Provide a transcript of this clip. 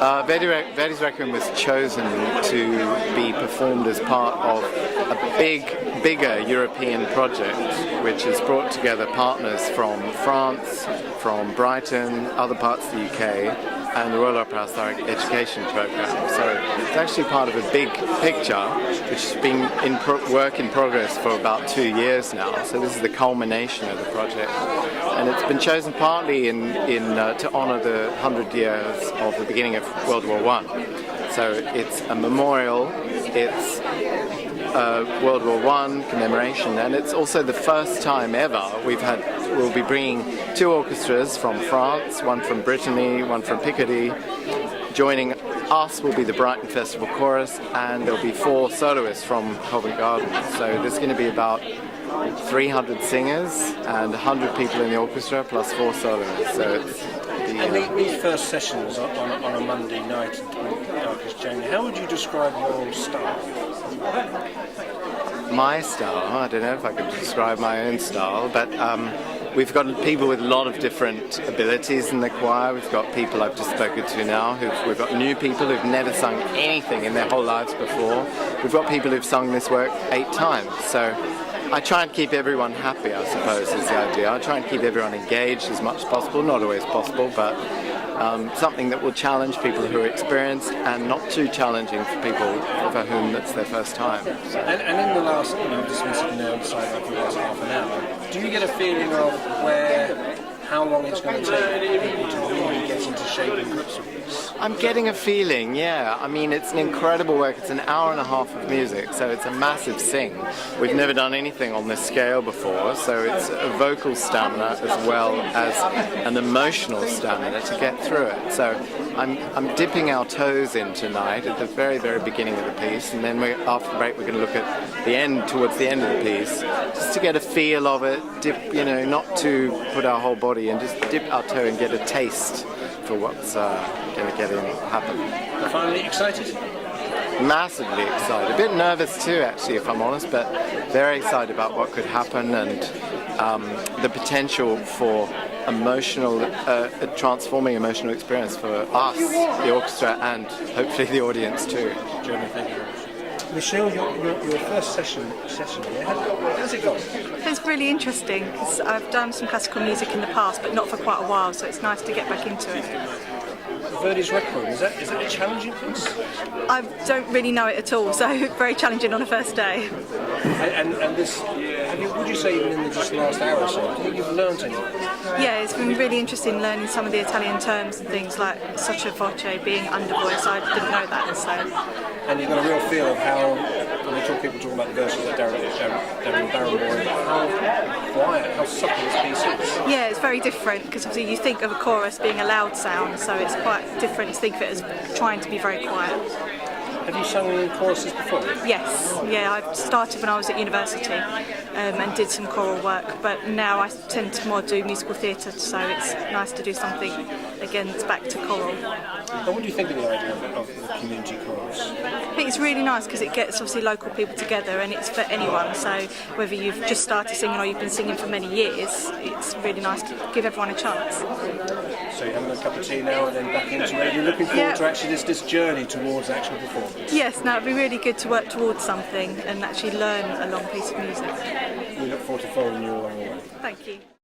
Verdi's Requiem was chosen to be performed as part of a bigger European project which has brought together partners from France, from Brighton, other parts of the UK, and the Royal Opera House Thurrock Education Programme. So it's actually part of a big picture which has been work in progress for about 2 years now. So this is the culmination of the project. And it's been chosen partly to honour the 100 years of the beginning of World War I. So it's a memorial, it's a World War I commemoration, and it's also the first time ever we'll be bringing 2 orchestras from France, one from Brittany, one from Picardy. Joining us will be the Brighton Festival Chorus, and there'll be 4 soloists from Covent Garden. So there's going to be about 300 singers and 100 people in the orchestra plus 4 soloists. So it's these first sessions on a Monday night in Darkest January, how would you describe your style? My style? I don't know if I could describe my own style, but we've got people with a lot of different abilities in the choir. We've got people I've just spoken to now, we've got new people who've never sung anything in their whole lives before. We've got people who've sung this work 8 times. So I try and keep everyone happy, I suppose, is the idea. I try and keep everyone engaged as much as possible, not always possible, but something that will challenge people who are experienced and not too challenging for people for whom that's their first time. So. And in the last, just been sitting there on the side for the last half an hour, do you get a feeling of how long it's going to take people to really get into shape and grips with this? I'm getting a feeling, yeah. I mean, it's an incredible work. It's an hour and a half of music, so it's a massive sing. We've never done anything on this scale before, so it's a vocal stamina as well as an emotional stamina to get through it. So I'm dipping our toes in tonight at the very, very beginning of the piece, and then after the break we're going to look at the end, towards the end of the piece, just to get a feel of it, dip, not to put our whole body in, just dip our toe and get a taste for what's going to happen. Finally excited? Massively excited. A bit nervous too, actually, if I'm honest, but very excited about what could happen and the potential for a transforming emotional experience for us, the orchestra, and hopefully the audience too. Jeremy, thank you very much. Michelle, your first session here, how's it going? It's really interesting because I've done some classical music in the past, but not for quite a while, so it's nice to get back into it. Verdi's Requiem, is that a challenging piece? I don't really know it at all, so very challenging on the first day. And this, would you say even in the just last hour or so, do you think you've learned anything? Yeah, it's been really interesting learning some of the Italian terms and things like sotto voce being under voice. I didn't know that, so. And you've got a real feel of how, when people talk about the verses like Darren Barenboim, how quiet, how subtle this piece is. Yeah, it's very different because obviously you think of a chorus being a loud sound, so it's quite different to think of it as trying to be very quiet. Have you sung in choruses before? Yes, yeah, I started when I was at university and did some choral work, but now I tend to more do musical theatre, so it's nice to do something, again, it's back to choral. And what do you think of the idea of the community chorus? I think it's really nice because it gets obviously local people together and it's for anyone, so whether you've just started singing or you've been singing for many years, it's really nice to give everyone a chance. So you're having a cup of tea now and then back into it. You're looking forward to actually this journey towards actual performance? Yes, now it'd be really good to work towards something and actually learn a long piece of music. We look forward to following you along the way. Thank you.